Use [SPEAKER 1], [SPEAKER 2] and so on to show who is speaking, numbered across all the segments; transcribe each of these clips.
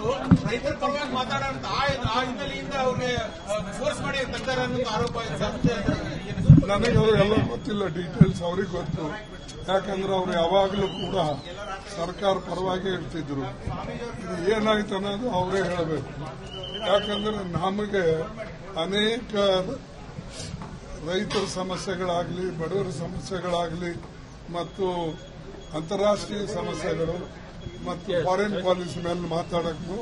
[SPEAKER 1] ಅವರು ರೈತರ ಪರವಾಗಿ ಮಾತಾಡೋಂತ ಆ ಹಿನ್ನೆಲೆಯಿಂದ ಅವ್ರಿಗೆ ಫೋರ್ಸ್ ಮಾಡಿ ತೆಗ್ದಾರೆ ಅನ್ನೋ ಆರೋಪ ಇದೆ.
[SPEAKER 2] ನನಗೆ ಅವರು ಎಲ್ಲ ಗೊತ್ತಿಲ್ಲ, ಡೀಟೇಲ್ಸ್ ಅವ್ರಿಗೆ ಗೊತ್ತು. ಯಾಕಂದ್ರೆ ಅವ್ರು ಯಾವಾಗಲೂ ಕೂಡ ಸರ್ಕಾರ ಪರವಾಗಿ ಇರ್ತಿದ್ರು. ಇದು ಏನಾಯ್ತು ಅನ್ನೋದು ಅವರೇ ಹೇಳಬೇಕು. ಯಾಕಂದ್ರೆ ನಮಗೆ ಅನೇಕ ರೈತರ ಸಮಸ್ಯೆಗಳಾಗಲಿ, ಬಡವರ ಸಮಸ್ಯೆಗಳಾಗಲಿ ಮತ್ತು ಅಂತಾರಾಷ್ಟ್ರೀಯ ಸಮಸ್ಯೆಗಳು ಮತ್ತು ಫಾರಿನ್ ಪಾಲಿಸಿ ಮೇಲೆ ಮಾತಾಡಕ್ಕೂ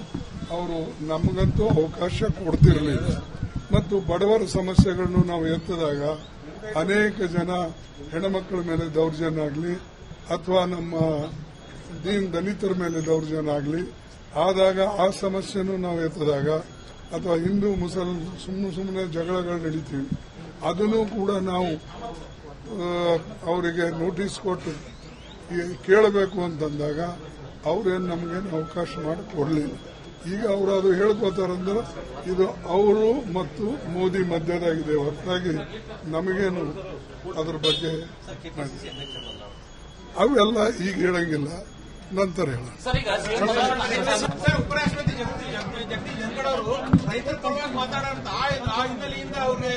[SPEAKER 2] ಅವರು ನಮಗಂತೂ ಅವಕಾಶ ಕೊಡ್ತಿರಲಿಲ್ಲ. ಮತ್ತು ಬಡವರ ಸಮಸ್ಯೆಗಳನ್ನು ನಾವು ಎತ್ತಿದಾಗ ಅನೇಕ ಜನ ಹೆಣ್ಮಕ್ಳ ಮೇಲೆ ದೌರ್ಜನ್ಯ ಆಗಲಿ ಅಥವಾ ನಮ್ಮ ದಲಿತರ ಮೇಲೆ ದೌರ್ಜನ್ಯ ಆಗಲಿ ಆದಾಗ ಆ ಸಮಸ್ಯೆನೂ ನಾವು ಎತ್ತಿದಾಗ ಅಥವಾ ಹಿಂದೂ ಮುಸಲ್ ಸುಮ್ಮನೆ ಜಗಳಗಳು ನಡೀತೀವಿ, ಅದನ್ನು ಕೂಡ ನಾವು ಅವರಿಗೆ ನೋಟಿಸ್ ಕೊಟ್ಟು ಕೇಳಬೇಕು ಅಂತಂದಾಗ ಅವ್ರೇನು ನಮಗೇನು ಅವಕಾಶ ಮಾಡಿ ಕೊಡಲಿಲ್ಲ. ಈಗ ಅವರು ಅದು ಹೇಳ್ಕೋತಾರಂದ್ರೆ ಇದು ಅವರು ಮತ್ತು ಮೋದಿ ಮಧ್ಯದಾಗಿದೆ ಹೊರತಾಗಿ ನಮಗೇನು ಅದ್ರ ಬಗ್ಗೆ ಅವೆಲ್ಲ ಈಗ ಹೇಳಂಗಿಲ್ಲ, ನಂತರ ಹೇಳ.
[SPEAKER 1] ಉಪರಾಷ್ಟ್ರಪತಿ ಜಗದೀಶ್ ಧನ್ಖಡ್ ಅವರು ರೈತರ ಪರವಾಗಿ ಮಾತಾಡೋಂತ ಆ ಹಿನ್ನೆಲೆಯಿಂದ ಅವ್ರಿಗೆ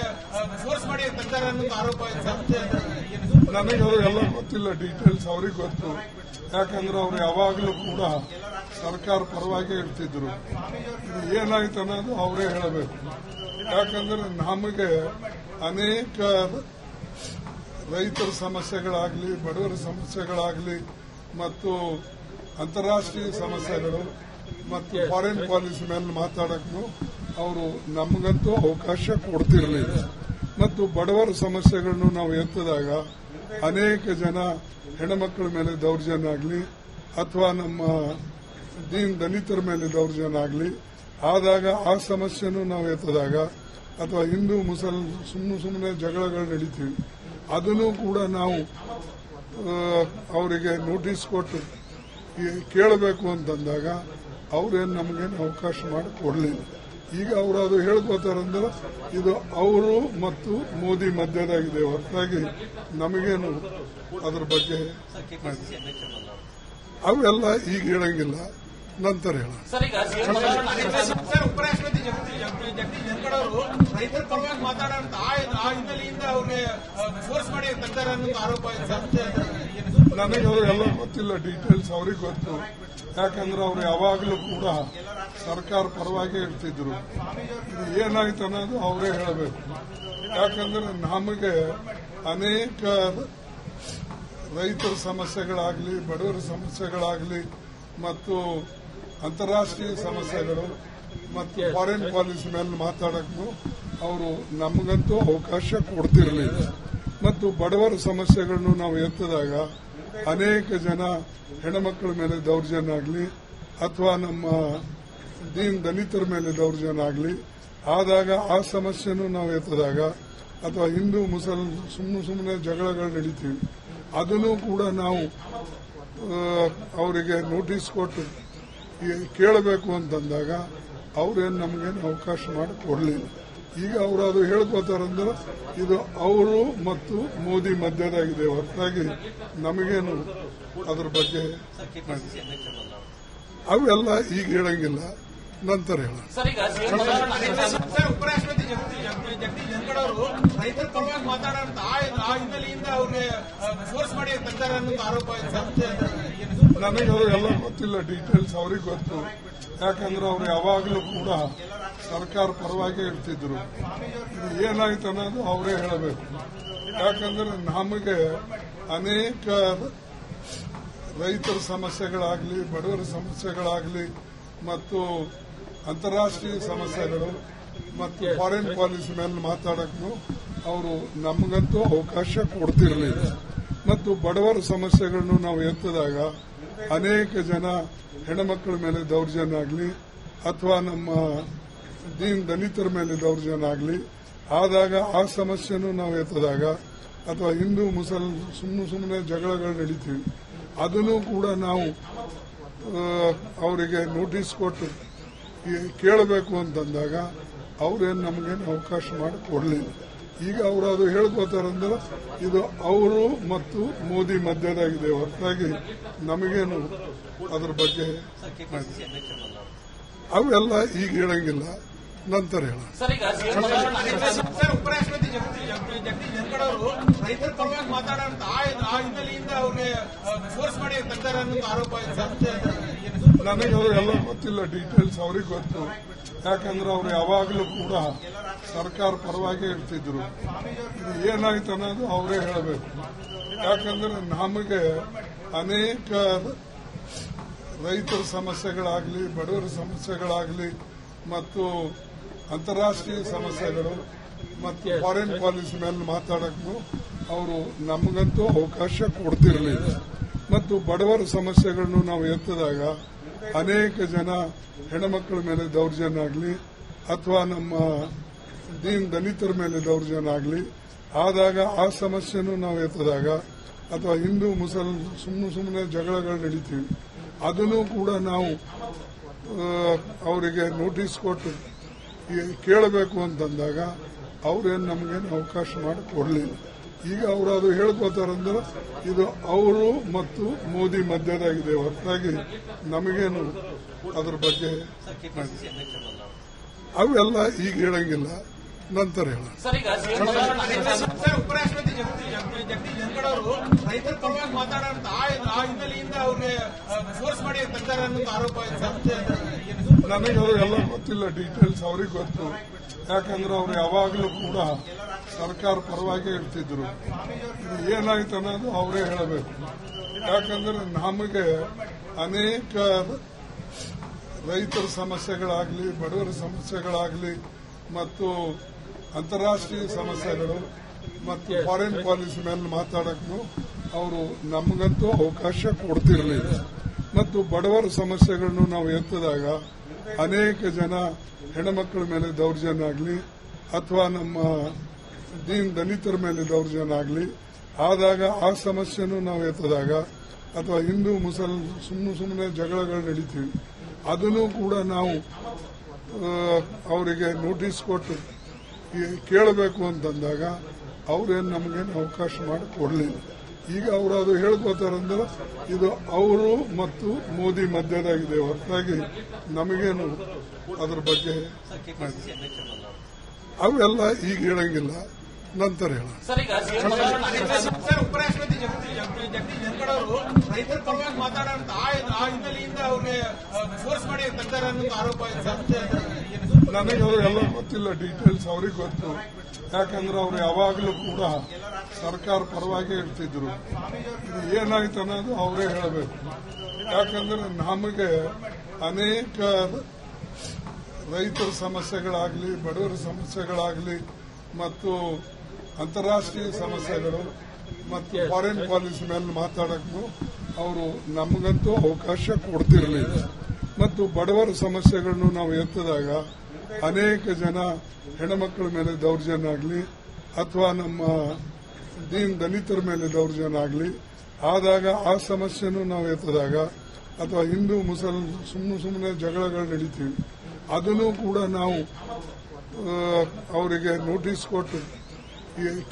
[SPEAKER 1] ಫೋರ್ಸ್ ಮಾಡಿ ತೆಗ್ದಾರೆ ಅನ್ನೋ ಆರೋಪ ಇದೆ.
[SPEAKER 2] ನನಗೆ ಅವರು ಎಲ್ಲ ಗೊತ್ತಿಲ್ಲ, ಡೀಟೇಲ್ಸ್ ಅವ್ರಿಗೆ ಗೊತ್ತು. ಯಾಕಂದ್ರೆ ಅವ್ರು ಯಾವಾಗಲೂ ಕೂಡ ಸರ್ಕಾರ ಪರವಾಗಿ ಇರ್ತಿದ್ರು. ಇದು ಏನಾಯ್ತು ಅನ್ನೋದು ಅವರೇ ಹೇಳಬೇಕು. ಯಾಕಂದ್ರೆ ನಮಗೆ ಅನೇಕ ರೈತರ ಸಮಸ್ಯೆಗಳಾಗಲಿ, ಬಡವರ ಸಮಸ್ಯೆಗಳಾಗಲಿ ಮತ್ತು ಅಂತಾರಾಷ್ಟ್ರೀಯ ಸಮಸ್ಯೆಗಳು ಮತ್ತು ಫಾರಿನ್ ಪಾಲಿಸಿ ಮೇಲೆ ಮಾತಾಡಕ್ಕೂ ಅವರು ನಮಗಂತೂ ಅವಕಾಶ ಕೊಡ್ತಿರಲಿಲ್ಲ. ಮತ್ತು ಬಡವರ ಸಮಸ್ಯೆಗಳನ್ನು ನಾವು ಎತ್ತಿದಾಗ ಅನೇಕ ಜನ ಹೆಣ್ಮಕ್ಳ ಮೇಲೆ ದೌರ್ಜನ್ಯ ಆಗಲಿ ಅಥವಾ ನಮ್ಮ ದಲಿತರ ಮೇಲೆ ದೌರ್ಜನ್ಯ ಆಗಲಿ ಆದಾಗ ಆ ಸಮಸ್ಯೆನೂ ನಾವು ಎತ್ತಿದಾಗ ಅಥವಾ ಹಿಂದೂ ಮುಸಲ್ ಸುಮ್ಮನೆ ಜಗಳಗಳು ನಡೀತೀವಿ, ಅದನ್ನು ಕೂಡ ನಾವು ಅವರಿಗೆ ನೋಟಿಸ್ ಕೊಟ್ಟು ಕೇಳಬೇಕು ಅಂತಂದಾಗ ಅವ್ರೇನು ನಮಗೇನು ಅವಕಾಶ ಮಾಡಿ ಕೊಡಲಿಲ್ಲ. ಈಗ ಅವರು ಅದು ಹೇಳ್ಕೋತಾರಂದ್ರೆ ಇದು ಅವರು ಮತ್ತು ಮೋದಿ ಮಧ್ಯದಾಗಿದೆ ಹೊರತಾಗಿ ನಮಗೇನು ಅದ್ರ ಬಗ್ಗೆ ಅವೆಲ್ಲ ಈಗ ಹೇಳಂಗಿಲ್ಲ, ನಂತರ ಹೇಳ.
[SPEAKER 1] ಉಪರಾಷ್ಟ್ರಪತಿ ಜಗದೀಶ್ ಧನ್ಖಡ್ ಅವರು ರೈತರ ಪರವಾಗಿ ಮಾತಾಡೋಂತ ಆ ಹಿನ್ನೆಲೆಯಿಂದ ಅವ್ರಿಗೆ ಫೋರ್ಸ್ ಮಾಡಿ ತೆಗ್ದಾರೆ ಅನ್ನೋ ಆರೋಪ ಇದೆ.
[SPEAKER 2] ನನಗೆ ಅವರು ಎಲ್ಲ ಗೊತ್ತಿಲ್ಲ, ಡೀಟೇಲ್ಸ್ ಅವ್ರಿಗೆ ಗೊತ್ತು. ಯಾಕಂದ್ರೆ ಅವ್ರು ಯಾವಾಗಲೂ ಕೂಡ ಸರ್ಕಾರ ಪರವಾಗಿ ಇರ್ತಿದ್ರು. ಇದು ಏನಾಯ್ತು ಅನ್ನೋದು ಅವರೇ ಹೇಳಬೇಕು. ಯಾಕಂದ್ರೆ ನಮಗೆ ಅನೇಕ ರೈತರ ಸಮಸ್ಯೆಗಳಾಗಲಿ, ಬಡವರ ಸಮಸ್ಯೆಗಳಾಗಲಿ ಮತ್ತು ಅಂತಾರಾಷ್ಟ್ರೀಯ ಸಮಸ್ಯೆಗಳು ಮತ್ತು ಫಾರಿನ್ ಪಾಲಿಸಿ ಮೇಲೆ ಮಾತಾಡಕ್ಕೂ ಅವರು ನಮಗಂತೂ ಅವಕಾಶ ಕೊಡ್ತಿರಲಿಲ್ಲ. ಮತ್ತು ಬಡವರ ಸಮಸ್ಯೆಗಳನ್ನು ನಾವು ಎತ್ತಿದಾಗ ಅನೇಕ ಜನ ಹೆಣ್ಮಕ್ಳ ಮೇಲೆ ದೌರ್ಜನ್ಯ ಆಗಲಿ ಅಥವಾ ನಮ್ಮ ದಲಿತರ ಮೇಲೆ ದೌರ್ಜನ್ಯ ಆಗಲಿ ಆದಾಗ ಆ ಸಮಸ್ಯೆನೂ ನಾವು ಎತ್ತಿದಾಗ ಅಥವಾ ಹಿಂದೂ ಮುಸಲ್ ಸುಮ್ಮನೆ ಜಗಳಗಳು ನಡೀತೀವಿ, ಅದನ್ನು ಕೂಡ ನಾವು ಅವರಿಗೆ ನೋಟಿಸ್ ಕೊಟ್ಟು ಕೇಳಬೇಕು ಅಂತಂದಾಗ ಅವ್ರೇನು ನಮಗೇನು ಅವಕಾಶ ಮಾಡಿ ಕೊಡಲಿಲ್ಲ. ಈಗ ಅವರು ಅದು ಹೇಳ್ಕೋತಾರಂದ್ರೆ ಇದು ಅವರು ಮತ್ತು ಮೋದಿ ಮಧ್ಯದಾಗಿದೆ ಹೊರತಾಗಿ ನಮಗೇನು ಅದ್ರ ಬಗ್ಗೆ ಅವೆಲ್ಲ ಈಗ ಹೇಳಂಗಿಲ್ಲ, ನಂತರ ಹೇಳ.
[SPEAKER 1] ಉಪರಾಷ್ಟ್ರಪತಿ ಜಗದೀಶ್ ಧನ್ಖಡ್ ಅವರು ರೈತರ ಪರವಾಗಿ ಮಾತಾಡೋಂತ ಆ ಹಿನ್ನೆಲೆಯಿಂದ ಅವ್ರಿಗೆ ಫೋರ್ಸ್ ಮಾಡಿ ತೆಗ್ದಾರೆ ಅನ್ನೋ ಆರೋಪ ಇದೆ.
[SPEAKER 2] ನನಗೆ ಅವರು ಎಲ್ಲ ಗೊತ್ತಿಲ್ಲ, ಡೀಟೇಲ್ಸ್ ಅವ್ರಿಗೆ ಗೊತ್ತು. ಯಾಕಂದ್ರೆ ಅವ್ರು ಯಾವಾಗಲೂ ಕೂಡ ಸರ್ಕಾರ ಪರವಾಗಿ ಇರ್ತಿದ್ರು. ಇದು ಏನಾಯ್ತು ಅನ್ನೋದು ಅವರೇ ಹೇಳಬೇಕು. ಯಾಕಂದ್ರೆ ನಮಗೆ ಅನೇಕ ರೈತರ ಸಮಸ್ಯೆಗಳಾಗಲಿ, ಬಡವರ ಸಮಸ್ಯೆಗಳಾಗಲಿ ಮತ್ತು ಅಂತಾರಾಷ್ಟ್ರೀಯ ಸಮಸ್ಯೆಗಳು ಮತ್ತು ಫಾರಿನ್ ಪಾಲಿಸಿ ಮೇಲೆ ಮಾತಾಡಕ್ಕೂ ಅವರು ನಮಗಂತೂ ಅವಕಾಶ ಕೊಡ್ತಿರಲಿಲ್ಲ. ಮತ್ತು ಬಡವರ ಸಮಸ್ಯೆಗಳನ್ನು ನಾವು ಎತ್ತಿದಾಗ ಅನೇಕ ಜನ ಹೆಣ್ಮಕ್ಳ ಮೇಲೆ ದೌರ್ಜನ್ಯ ಆಗಲಿ ಅಥವಾ ನಮ್ಮ ದಲಿತರ ಮೇಲೆ ದೌರ್ಜನ್ಯ ಆಗಲಿ ಆದಾಗ ಆ ಸಮಸ್ಯೆನೂ ನಾವು ಎತ್ತಿದಾಗ ಅಥವಾ ಹಿಂದೂ ಮುಸಲ್ ಸುಮ್ಮನೆ ಜಗಳಗಳು ನಡೀತೀವಿ, ಅದನ್ನು ಕೂಡ ನಾವು ಅವರಿಗೆ ನೋಟಿಸ್ ಕೊಟ್ಟು ಕೇಳಬೇಕು ಅಂತಂದಾಗ ಅವ್ರೇನು ನಮಗೇನು ಅವಕಾಶ ಮಾಡಿ ಕೊಡಲಿಲ್ಲ. ಈಗ ಅವರು ಅದು ಹೇಳ್ಕೋತಾರಂದ್ರೆ ಇದು ಅವರು ಮತ್ತು ಮೋದಿ ಮಧ್ಯದಾಗಿದೆ ಹೊರತಾಗಿ ನಮಗೇನು ಅದ್ರ ಬಗ್ಗೆ ಅವೆಲ್ಲ ಈಗ ಹೇಳಂಗಿಲ್ಲ, ನಂತರ ಹೇಳ.
[SPEAKER 1] ಸರ್, ಉಪರಾಷ್ಟ್ರಪತಿ ಜಗದೀಶ್ ಧನ್ಕಡ್ ಅವರು ರೈತರ ಪರವಾಗಿ ಮಾತಾಡೋಂತ ಆ ಹಿನ್ನೆಲೆಯಿಂದ ಅವ್ರಿಗೆ ಫೋರ್ಸ್ ಮಾಡಿ ತೆಗ್ದಾರೆ ಅನ್ನೋ ಆರೋಪ ಇದೆ.
[SPEAKER 2] ನನಗೆ ಅವರೆಲ್ಲ ಗೊತ್ತಿಲ್ಲ, ಡೀಟೇಲ್ಸ್ ಅವ್ರಿಗೆ ಗೊತ್ತು. ಯಾಕಂದ್ರೆ ಅವ್ರು ಯಾವಾಗಲೂ ಕೂಡ ಸರ್ಕಾರ ಪರವಾಗಿ ಇರ್ತಿದ್ರು. ಇದು ಏನಾಯ್ತು ಅನ್ನೋದು ಅವರೇ ಹೇಳಬೇಕು. ಯಾಕಂದ್ರೆ ನಮಗೆ ಅನೇಕ ರೈತರ ಸಮಸ್ಯೆಗಳಾಗಲಿ, ಬಡವರ ಸಮಸ್ಯೆಗಳಾಗಲಿ ಮತ್ತು ಅಂತಾರಾಷ್ಟ್ರೀಯ ಸಮಸ್ಯೆಗಳು ಮತ್ತು ಫಾರಿನ್ ಪಾಲಿಸಿ ಮೇಲೆ ಮಾತಾಡಕ್ಕೂ ಅವರು ನಮಗಂತೂ ಅವಕಾಶ ಕೊಡ್ತಿರಲಿಲ್ಲ. ಮತ್ತು ಬಡವರ ಸಮಸ್ಯೆಗಳನ್ನು ನಾವು ಎತ್ತಿದಾಗ ಅನೇಕ ಜನ ಹೆಣ್ಣುಮಕ್ಕಳ ಮೇಲೆ ದೌರ್ಜನ್ಯ ಆಗಲಿ ಅಥವಾ ನಮ್ಮ ದಲಿತರ ಮೇಲೆ ದೌರ್ಜನ್ಯ ಆಗಲಿ ಆದಾಗ ಆ ಸಮಸ್ಯೆನೂ ನಾವು ಎತ್ತಿದಾಗ ಅಥವಾ ಹಿಂದೂ ಮುಸಲ್ಮಾನ್ ಸುಮ್ಮನೆ ಜಗಳಗಳು ನಡೀತೀವಿ, ಅದನ್ನು ಕೂಡ ನಾವು ಅವರಿಗೆ ನೋಟಿಸ್ ಕೊಟ್ಟು ಕೇಳಬೇಕು ಅಂತಂದಾಗ ಅವ್ರೇನು ನಮಗೇನು ಅವಕಾಶ ಮಾಡಿ ಕೊಡಲಿಲ್ಲ. ಈಗ ಅವರು ಅದು ಹೇಳ್ಕೋತಾರಂದ್ರೆ ಇದು ಅವರು ಮತ್ತು ಮೋದಿ ಮಧ್ಯದಾಗಿದೆ ಹೊರತಾಗಿ ನಮಗೇನು ಅದ್ರ ಬಗ್ಗೆ ಅವೆಲ್ಲ ಈಗ ಹೇಳಂಗಿಲ್ಲ, ನಂತರ ಹೇಳ.
[SPEAKER 1] ಸರ್, ಉಪರಾಷ್ಟ್ರಪತಿ ಜಗದೀಶ್ ಧನ್ಕಡ್ ಅವರು ರೈತರ ಪರವಾಗಿ ಮಾತಾಡೋಂತ ಆ ಹಿನ್ನೆಲೆಯಿಂದ ಅವ್ರಿಗೆ ಫೋರ್ಸ್ ಮಾಡಿ ತೆಗ್ದಾರೆ ಅನ್ನೋ ಆರೋಪ ಇದೆ.
[SPEAKER 2] ನನಗೆ ಅವರೆಲ್ಲ ಗೊತ್ತಿಲ್ಲ, ಡೀಟೇಲ್ಸ್ ಅವ್ರಿಗೆ ಗೊತ್ತು. ಯಾಕಂದ್ರೆ ಅವ್ರು ಯಾವಾಗಲೂ ಕೂಡ ಸರ್ಕಾರ ಪರವಾಗಿ ಇರ್ತಿದ್ರು. ಇದು ಏನಾಯ್ತು ಅನ್ನೋದು ಅವರೇ ಹೇಳಬೇಕು. ಯಾಕಂದ್ರೆ ನಮಗೆ ಅನೇಕ ರೈತರ ಸಮಸ್ಯೆಗಳಾಗಲಿ, ಬಡವರ ಸಮಸ್ಯೆಗಳಾಗಲಿ ಮತ್ತು ಅಂತಾರಾಷ್ಟ್ರೀಯ ಸಮಸ್ಯೆಗಳು ಮತ್ತು ಫಾರಿನ್ ಪಾಲಿಸಿ ಮೇಲೆ ಮಾತಾಡಕ್ಕೂ ಅವರು ನಮಗಂತೂ ಅವಕಾಶ ಕೊಡ್ತಿರಲಿಲ್ಲ. ಮತ್ತು ಬಡವರ ಸಮಸ್ಯೆಗಳನ್ನು ನಾವು ಎತ್ತಿದಾಗ ಅನೇಕ ಜನ ಹೆಣ್ಣುಮಕ್ಕಳ ಮೇಲೆ ದೌರ್ಜನ್ಯ ಆಗಲಿ ಅಥವಾ ನಮ್ಮ ದಲಿತರ ಮೇಲೆ ದೌರ್ಜನ್ಯ ಆಗಲಿ ಆದಾಗ ಆ ಸಮಸ್ಯೆನೂ ನಾವು ಎತ್ತಿದಾಗ ಅಥವಾ ಹಿಂದೂ ಮುಸಲ್ಮಾನ್ ಸುಮ್ಮನೆ ಜಗಳಗಳು ನಡೀತೀವಿ, ಅದನ್ನು ಕೂಡ ನಾವು ಅವರಿಗೆ ನೋಟಿಸ್ ಕೊಟ್ಟು ಕೇಳಬೇಕು ಅಂತಂದಾಗ ಅವ್ರೇನು ನಮಗೇನು ಅವಕಾಶ ಮಾಡಿ ಕೊಡಲಿಲ್ಲ. ಈಗ ಅವರು ಅದು ಹೇಳ್ಕೋತಾರಂದ್ರೆ ಇದು ಅವರು ಮತ್ತು ಮೋದಿ ಮಧ್ಯದಾಗಿದೆ ಹೊರತಾಗಿ ನಮಗೇನು ಅದ್ರ ಬಗ್ಗೆ ಅವೆಲ್ಲ ಈಗ ಹೇಳಂಗಿಲ್ಲ, ನಂತರ ಹೇಳ.
[SPEAKER 1] ಸರ್, ಉಪರಾಷ್ಟ್ರಪತಿ ಜಗದೀಶ್ ಧನ್ಕಡ್ ಅವರು ರೈತರ ಪರವಾಗಿ ಮಾತಾಡೋಂತ ಆ ಹಿನ್ನೆಲೆಯಿಂದ ಅವ್ರಿಗೆ ಫೋರ್ಸ್ ಮಾಡಿ ತೆಗ್ದಾರೆ ಅನ್ನೋ ಆರೋಪ ಇದೆ.
[SPEAKER 2] ನನಗೆ ಅವರೆಲ್ಲ ಗೊತ್ತಿಲ್ಲ, ಡೀಟೇಲ್ಸ್ ಅವ್ರಿಗೆ ಗೊತ್ತು. ಯಾಕಂದ್ರೆ ಅವ್ರು ಯಾವಾಗಲೂ ಕೂಡ ಸರ್ಕಾರ ಪರವಾಗಿ ಇರ್ತಿದ್ರು. ಇದು ಏನಾಯ್ತು ಅನ್ನೋದು ಅವರೇ ಹೇಳಬೇಕು. ಯಾಕಂದ್ರೆ ನಮಗೆ ಅನೇಕ ರೈತರ ಸಮಸ್ಯೆಗಳಾಗಲಿ, ಬಡವರ ಸಮಸ್ಯೆಗಳಾಗಲಿ ಮತ್ತು ಅಂತಾರಾಷ್ಟ್ರೀಯ ಸಮಸ್ಯೆಗಳು ಮತ್ತು ಫಾರಿನ್ ಪಾಲಿಸಿ ಮೇಲೆ ಮಾತಾಡಕ್ಕೂ ಅವರು ನಮಗಂತೂ ಅವಕಾಶ ಕೊಡ್ತಿರಲಿಲ್ಲ. ಮತ್ತು ಬಡವರ ಸಮಸ್ಯೆಗಳನ್ನು ನಾವು ಎತ್ತಿದಾಗ ಅನೇಕ ಜನ ಹೆಣ್ಣುಮಕ್ಕಳ ಮೇಲೆ ದೌರ್ಜನ್ಯ ಆಗಲಿ ಅಥವಾ ನಮ್ಮ ದಲಿತರ ಮೇಲೆ ದೌರ್ಜನ್ಯ ಆಗಲಿ ಆದಾಗ ಆ ಸಮಸ್ಯೆನೂ ನಾವು ಎತ್ತಿದಾಗ ಅಥವಾ ಹಿಂದೂ ಮುಸಲ್ಮಾನ್ ಸುಮ್ಮನೆ ಜಗಳಗಳು ನಡೀತೀವಿ, ಅದನ್ನು ಕೂಡ ನಾವು ಅವರಿಗೆ ನೋಟಿಸ್ ಕೊಟ್ಟು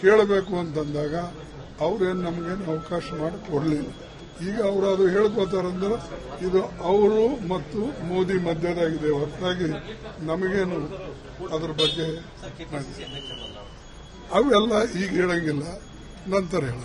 [SPEAKER 2] ಕೇಳಬೇಕು ಅಂತಂದಾಗ ಅವ್ರೇನು ನಮಗೇನು ಅವಕಾಶ ಮಾಡಿ ಕೊಡಲಿಲ್ಲ. ಈಗ ಅವರು ಅದು ಹೇಳ್ಕೋತಾರಂದ್ರೆ ಇದು ಅವರು ಮತ್ತು ಮೋದಿ ಮಧ್ಯದಾಗಿದೆ ಹೊರತಾಗಿ ನಮಗೇನು ಅದ್ರ ಬಗ್ಗೆ ಅವೆಲ್ಲ ಈಗ ಹೇಳಂಗಿಲ್ಲ, ನಂತರ ಹೇಳ.